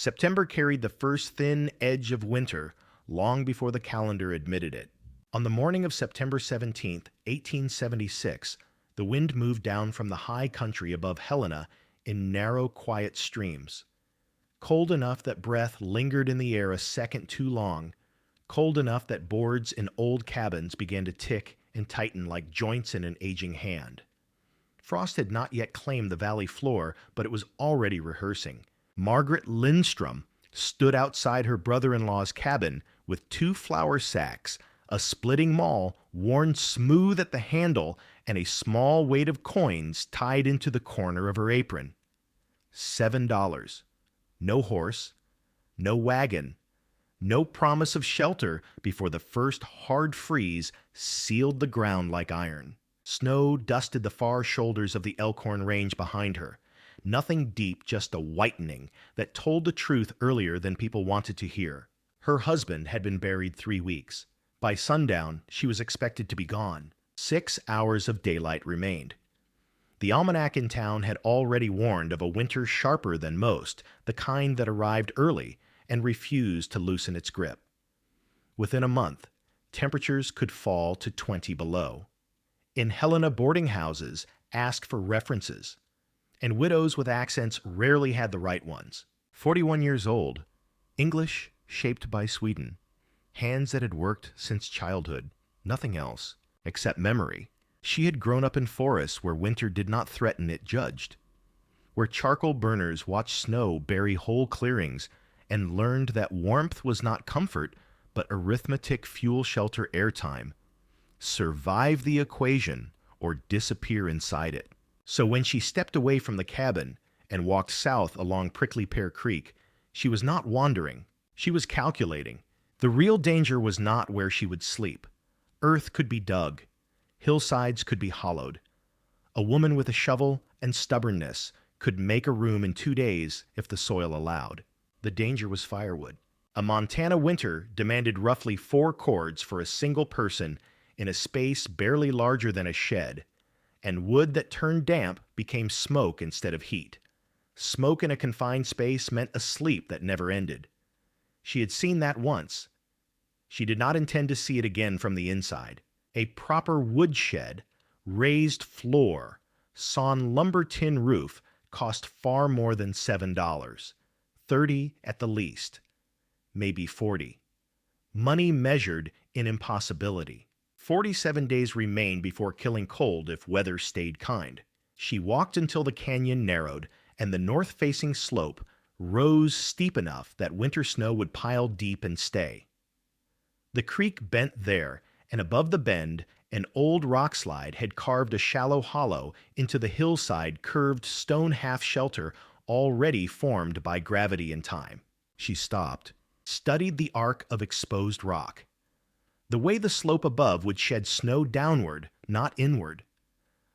September carried the first thin edge of winter long before the calendar admitted it. On the morning of September 17th, 1876, the wind moved down from the high country above Helena in narrow, quiet streams. Cold enough that breath lingered in the air a second too long, cold enough that boards in old cabins began to tick and tighten like joints in an aging hand. Frost had not yet claimed the valley floor, but it was already rehearsing. Margaret Lindstrom stood outside her brother-in-law's cabin with 2 flour sacks, a splitting maul worn smooth at the handle, and a small weight of coins tied into the corner of her apron. $7. No horse, no wagon, no promise of shelter before the first hard freeze sealed the ground like iron. Snow dusted the far shoulders of the Elkhorn Range behind her. Nothing deep, just a whitening that told the truth earlier than people wanted to hear. Her husband had been buried 3 weeks. By sundown, she was expected to be gone. 6 hours of daylight remained. The almanac in town had already warned of a winter sharper than most, the kind that arrived early and refused to loosen its grip. Within a month, temperatures could fall to 20 below. In Helena, boarding houses asked for references, and widows with accents rarely had the right ones. 41 years old, English shaped by Sweden, hands that had worked since childhood, nothing else except memory. She had grown up in forests where winter did not threaten it judged, where charcoal burners watched snow bury whole clearings, and learned that warmth was not comfort, but arithmetic fuel shelter airtime. Survive the equation or disappear inside it. So when she stepped away from the cabin and walked south along Prickly Pear Creek, she was not wandering, she was calculating. The real danger was not where she would sleep. Earth could be dug. Hillsides could be hollowed. A woman with a shovel and stubbornness could make a room in 2 days if the soil allowed. The danger was firewood. A Montana winter demanded roughly 4 cords for a single person in a space barely larger than a shed, and wood that turned damp became smoke instead of heat. Smoke in a confined space meant a sleep that never ended. She had seen that once. She did not intend to see it again from the inside. A proper woodshed, raised floor, sawn lumber tin roof cost far more than $7. 30 at the least, maybe 40. Money measured in impossibility. 47 days remained before killing cold if weather stayed kind. She walked until the canyon narrowed and the north-facing slope rose steep enough that winter snow would pile deep and stay. The creek bent there, and above the bend, an old rock slide had carved a shallow hollow into the hillside curved stone half-shelter already formed by gravity and time. She stopped, studied the arc of exposed rock. The way the slope above would shed snow downward, not inward.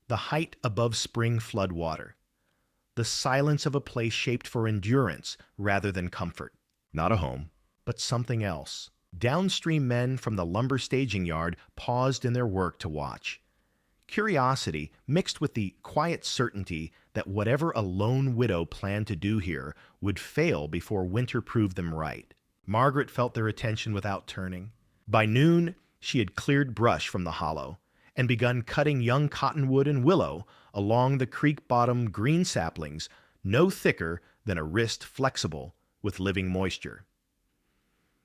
The height above spring flood water. The silence of a place shaped for endurance rather than comfort. Not a home, but something else. Downstream men from the lumber staging yard paused in their work to watch. Curiosity mixed with the quiet certainty that whatever a lone widow planned to do here would fail before winter proved them right. Margaret felt their attention without turning. By noon, she had cleared brush from the hollow and begun cutting young cottonwood and willow along the creek-bottom green saplings no thicker than a wrist flexible with living moisture.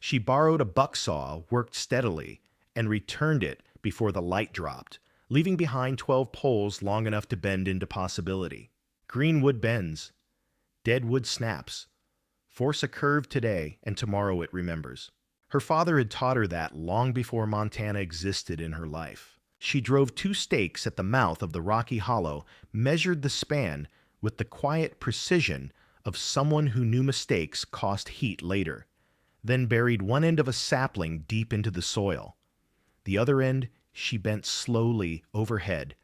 She borrowed a buck saw, worked steadily, and returned it before the light dropped, leaving behind 12 poles long enough to bend into possibility. Green wood bends. Dead wood snaps. Force a curve today, and tomorrow it remembers. Her father had taught her that long before Montana existed in her life. She drove 2 stakes at the mouth of the rocky hollow, measured the span with the quiet precision of someone who knew mistakes cost heat later, then buried one end of a sapling deep into the soil. The other end she bent slowly overhead,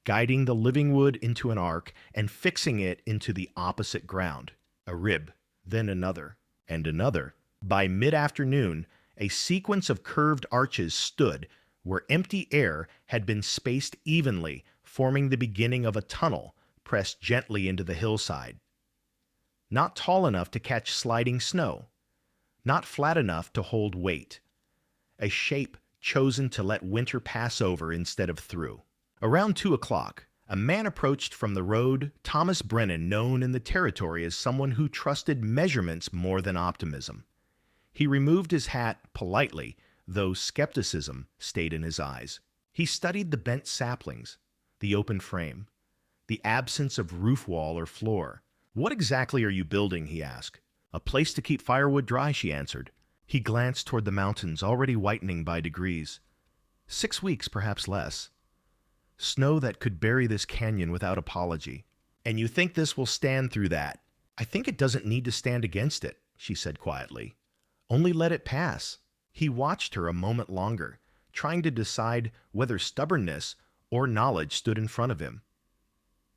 guiding the living wood into an arc and fixing it into the opposite ground. A rib, then another, and another. By mid-afternoon, a sequence of curved arches stood where empty air had been spaced evenly, forming the beginning of a tunnel pressed gently into the hillside. not tall enough to catch sliding snow, not flat enough to hold weight. A shape chosen to let winter pass over instead of through. Around 2 o'clock, a man approached from the road, Thomas Brennan, known in the territory as someone who trusted measurements more than optimism. He removed his hat politely, though skepticism stayed in his eyes. He studied the bent saplings, the open frame, the absence of roof wall or floor. "What exactly are you building?" he asked. "A place to keep firewood dry," she answered. He glanced toward the mountains, already whitening by degrees. 6 weeks, perhaps less. Snow that could bury this canyon without apology. "And you think this will stand through that?" "I think it doesn't need to stand against it," she said quietly. "Only let it pass." He watched her a moment longer, trying to decide whether stubbornness or knowledge stood in front of him.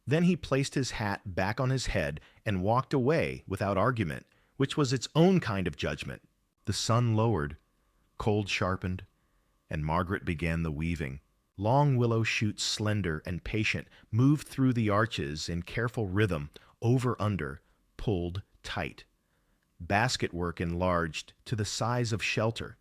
Then he placed his hat back on his head and walked away without argument, which was its own kind of judgment. The sun lowered, cold sharpened, and Margaret began the weaving. Long willow shoots, slender and patient, moved through the arches in careful rhythm, over-under, pulled tight. Basket work enlarged to the size of shelter.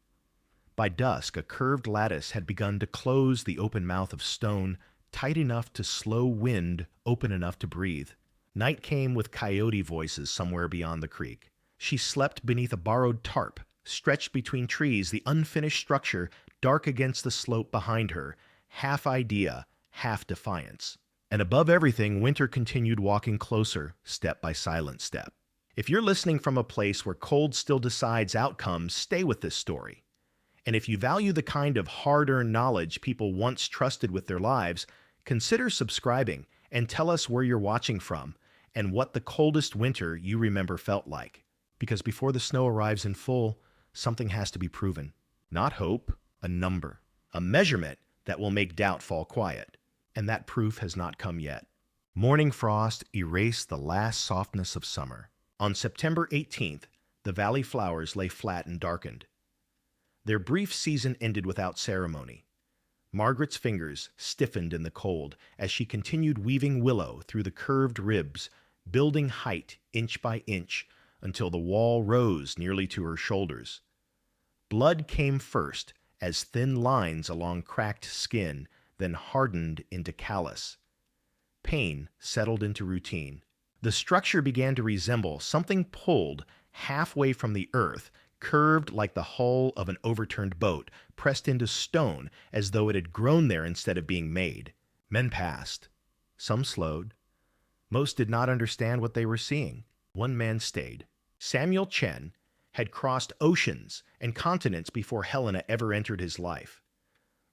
By dusk, a curved lattice had begun to close the open mouth of stone, tight enough to slow wind, open enough to breathe. Night came with coyote voices somewhere beyond the creek. She slept beneath a borrowed tarp, stretched between trees, the unfinished structure dark against the slope behind her, half idea, half defiance. And above everything, winter continued walking closer, step by silent step. If you're listening from a place where cold still decides outcomes, stay with this story. And if you value the kind of hard-earned knowledge people once trusted with their lives, consider subscribing and tell us where you're watching from and what the coldest winter you remember felt like. Because before the snow arrives in full, something has to be proven. Not hope, a number, a measurement that will make doubt fall quiet. And that proof has not come yet. Morning frost erased the last softness of summer. On September 18th, the valley flowers lay flat and darkened. Their brief season ended without ceremony. Margaret's fingers stiffened in the cold as she continued weaving willow through the curved ribs, building height inch by inch until the wall rose nearly to her shoulders. Blood came first as thin lines along cracked skin, then hardened into callus. Pain settled into routine. The structure began to resemble something pulled halfway from the earth, curved like the hull of an overturned boat, pressed into stone as though it had grown there instead of being made. Men passed. Some slowed. Most did not understand what they were seeing. One man stayed. Samuel Chen had crossed oceans and continents before Helena ever entered his life.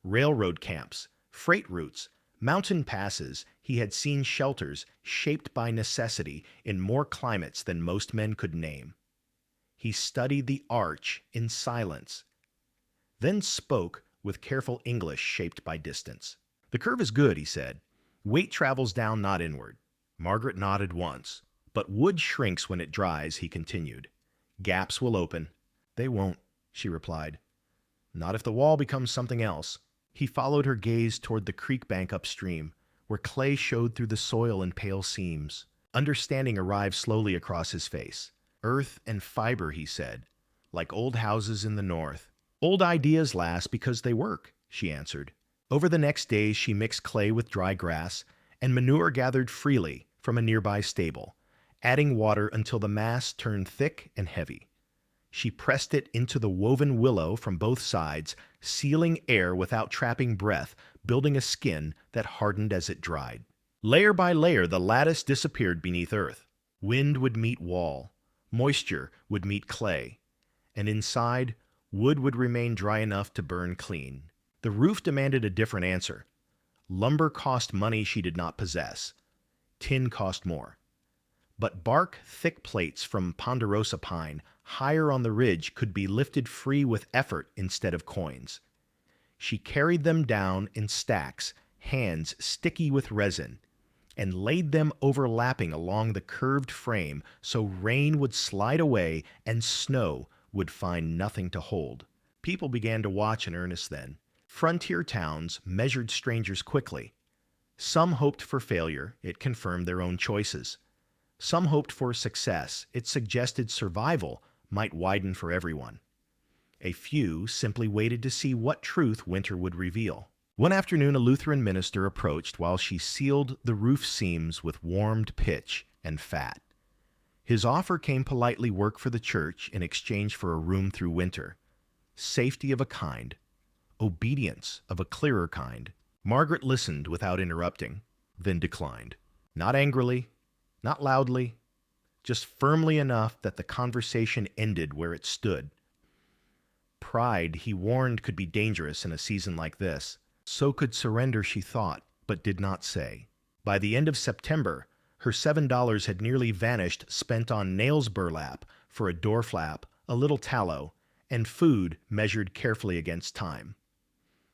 Railroad camps, freight routes, mountain passes, he had seen shelters shaped by necessity in more climates than most men could name. He studied the arch in silence, then spoke with careful English shaped by distance. "The curve is good," he said. "Weight travels down, not inward." Margaret nodded once. "But wood shrinks when it dries," he continued. "Gaps will open." "They won't," she replied. "Not if the wall becomes something else." He followed her gaze toward the creek bank upstream, where clay showed through the soil in pale seams. Understanding arrived slowly across his face. "Earth and fiber," he said, "like old houses in the north." "Old ideas last because they work," she answered. Over the next days, she mixed clay with dry grass and manure gathered freely from a nearby stable, adding water until the mass turned thick and heavy. She pressed it into the woven willow from both sides, sealing air without trapping breath, building a skin that hardened as it dried. Layer by layer, the lattice disappeared beneath earth. Wind would meet wall. Moisture would meet clay. And inside, wood would remain dry enough to burn clean. The roof demanded a different answer. Lumber cost money she did not possess. Tin cost more. But bark thick plates from ponderosa pine, higher on the ridge, could be lifted free with effort instead of coins. She carried them down in stacks, hands sticky with resin, and laid them overlapping along the curved frame so rain would slide away and snow would find nothing to hold. People began to watch in earnest then. Frontier towns measured strangers quickly. Some hoped for failure. It confirmed their own choices. Some hoped for success. It suggested survival might widen for everyone. A few simply waited to see what truth winter would reveal. One afternoon, a Lutheran minister approached while she sealed the roof seams with warmed pitch and fat. His offer came politely work for the church in exchange for a room through winter. Safety of a kind. Obedience of a clearer kind. Margaret listened without interrupting, then declined. Not angrily, not loudly, just firmly enough that the conversation ended where it stood. Pride, he warned, could be dangerous in a season like this. So could surrender, she thought, but did not say. By the end of September, her $7 had nearly vanished, spent on nails burlap for a door flap, a little tallow, and food measured carefully against time.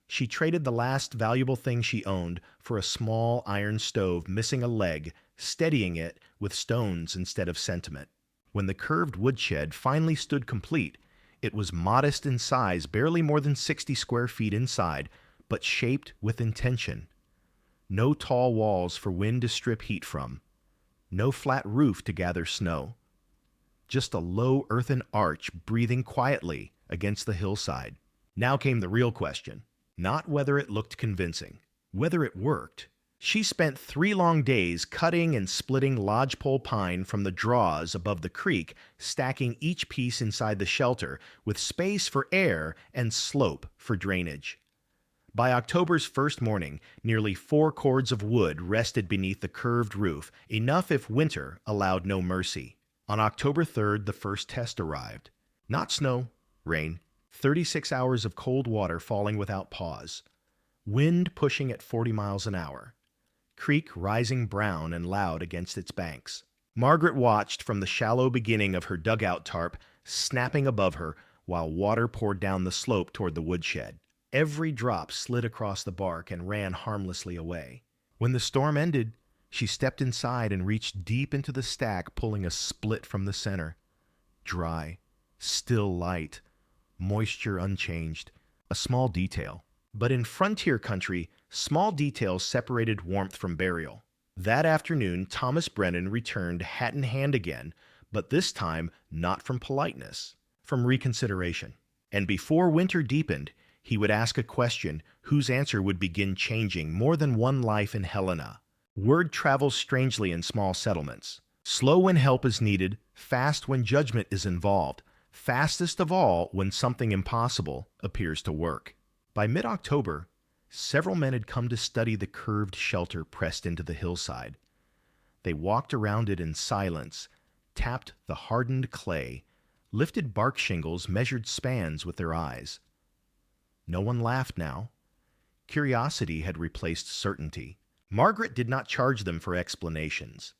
She traded the last valuable thing she owned for a small iron stove missing a leg, steadying it with stones instead of sentiment. When the curved woodshed finally stood complete, it was modest in size, barely more than 60 square feet inside, but shaped with intention. No tall walls for wind to strip heat from. No flat roof to gather snow. Just a low earthen arch breathing quietly against the hillside. Now came the real question. Not whether it looked convincing, whether it worked. She spent 3 long days cutting and splitting lodgepole pine from the draws above the creek, stacking each piece inside the shelter, with space for air and slope for drainage. By October's first morning, nearly 4 cords of wood rested beneath the curved roof, enough if winter allowed no mercy. On October 3rd, the first test arrived. Not snow, rain. 36 hours of cold water falling without pause. Wind pushing at 40 miles an hour. Creek rising brown and loud against its banks. Margaret watched from the shallow beginning of her dugout tarp, snapping above her, while water poured down the slope toward the woodshed. Every drop slid across the bark and ran harmlessly away. When the storm ended, she stepped inside and reached deep into the stack, pulling a split from the center. Dry, still light, moisture unchanged, a small detail. But in frontier country, small details separated warmth from burial. That afternoon, Thomas Brennan returned hat in hand again, but this time not from politeness, from reconsideration. And before winter deepened, he would ask a question whose answer would begin changing more than one life in Helena. Word travels strangely in small settlements. Slow when help is needed, fast when judgment is involved, fastest of all when something impossible appears to work. By mid-October, several men had come to study the curved shelter pressed into the hillside. They walked around it in silence, tapped the hardened clay, lifted bark shingles, measured spans with their eyes. No one laughed now. Curiosity had replaced certainty. Margaret did not charge them for explanations.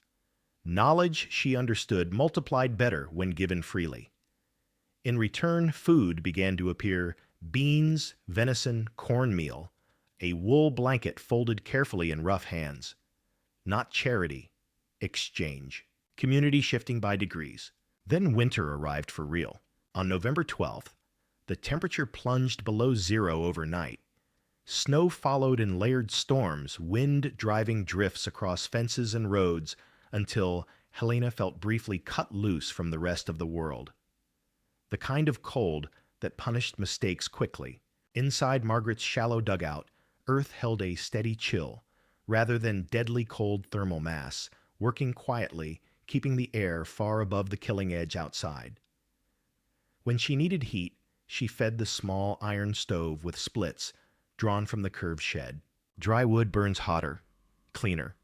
Knowledge, she understood, multiplied better when given freely. In return, food began to appear: beans, venison, cornmeal, a wool blanket folded carefully in rough hands. Not charity, exchange. Community shifting by degrees. Then winter arrived for real. On November 12th, the temperature plunged below zero overnight. Snow followed in layered storms, wind driving drifts across fences and roads until Helena felt briefly cut loose from the rest of the world. The kind of cold that punished mistakes quickly. Inside Margaret's shallow dugout, earth held a steady chill, rather than deadly cold thermal mass, working quietly, keeping the air far above the killing edge outside. When she needed heat, she fed the small iron stove with splits drawn from the curved shed. Dry wood burns hotter, cleaner,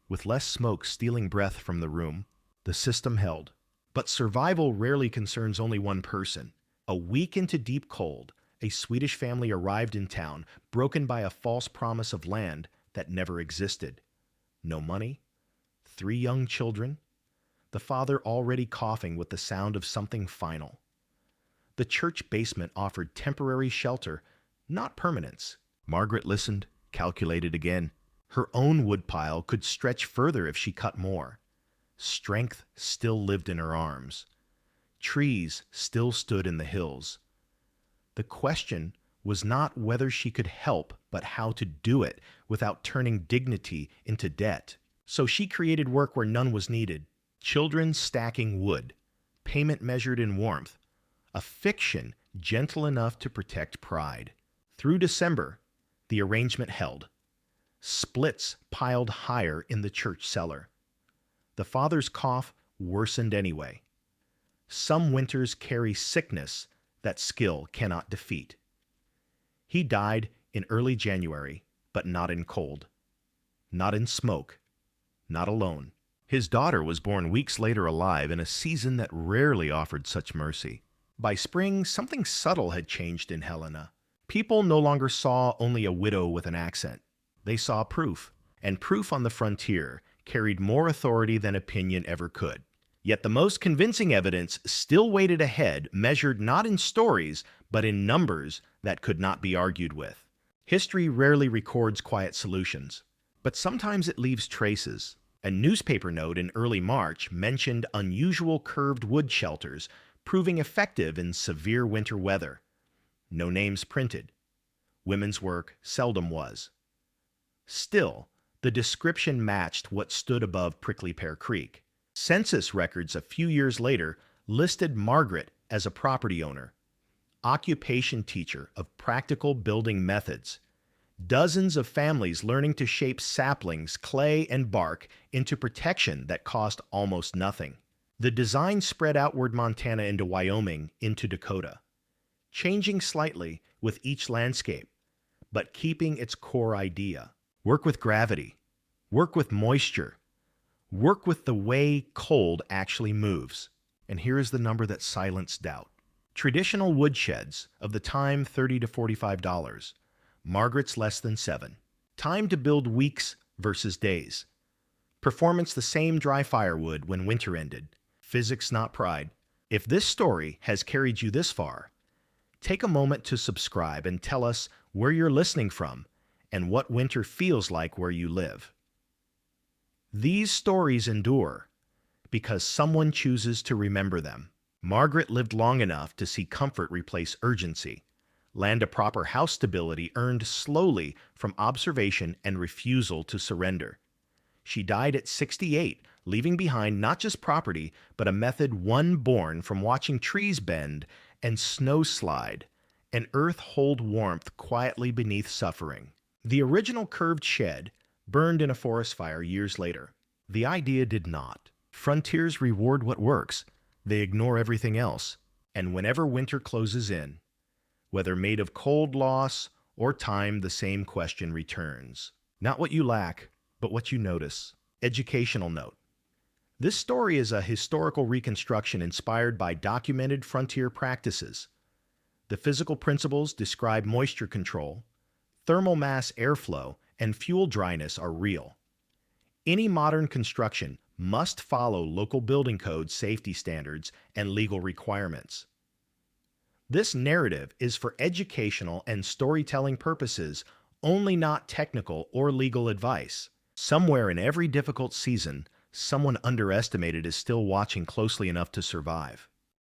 with less smoke stealing breath from the room. The system held. But survival rarely concerns only one person. A week into deep cold, a Swedish family arrived in town, broken by a false promise of land that never existed. No money, 3 young children, the father already coughing with the sound of something final. The church basement offered temporary shelter, not permanence. Margaret listened, calculated again. Her own woodpile could stretch further if she cut more. Strength still lived in her arms. Trees still stood in the hills. The question was not whether she could help, but how to do it without turning dignity into debt. So she created work where none was needed, children stacking wood, payment measured in warmth, a fiction gentle enough to protect pride. Through December, the arrangement held. Splits piled higher in the church cellar. The father's cough worsened anyway. Some winters carry sickness that skill cannot defeat. He died in early January, but not in cold, not in smoke, not alone. His daughter was born weeks later alive in a season that rarely offered such mercy. By spring, something subtle had changed in Helena. People no longer saw only a widow with an accent. They saw proof, and proof on the frontier carried more authority than opinion ever could. Yet the most convincing evidence still waited ahead, measured not in stories, but in numbers that could not be argued with. History rarely records quiet solutions, but sometimes it leaves traces. A newspaper note in early March mentioned unusual curved wood shelters proving effective in severe winter weather. No names printed. Women's work seldom was. Still, the description matched what stood above Prickly Pear Creek. Census records a few years later listed Margaret as a property owner, occupation teacher of practical building methods, dozens of families learning to shape saplings, clay, and bark into protection that cost almost nothing. The design spread outward Montana into Wyoming, into Dakota, changing slightly with each landscape, but keeping its core idea. Work with gravity, work with moisture, work with the way cold actually moves. And here is the number that silenced doubt. Traditional woodsheds of the time $30 to $45. Margaret's less than 7. Time to build weeks versus days. Performance the same dry firewood when winter ended. Physics, not pride. If this story has carried you this far, take a moment to subscribe and tell us where you're listening from and what winter feels like where you live. These stories endure because someone chooses to remember them. Margaret lived long enough to see comfort replace urgency, land a proper house stability earned slowly from observation and refusal to surrender. She died at 68, leaving behind not just property, but a method one born from watching trees bend and snow slide, and earth hold warmth quietly beneath suffering. The original curved shed burned in a forest fire years later. The idea did not. Frontiers reward what works. They ignore everything else. And whenever winter closes in, whether made of cold loss or time, the same question returns. Not what you lack, but what you notice. Educational note. This story is a historical reconstruction inspired by documented frontier practices. The physical principles describe moisture control, thermal mass airflow, and fuel dryness are real. Any modern construction must follow local building code safety standards and legal requirements. This narrative is for educational and storytelling purposes only, not technical or legal advice. Somewhere in every difficult season, someone underestimated is still watching closely enough to survive.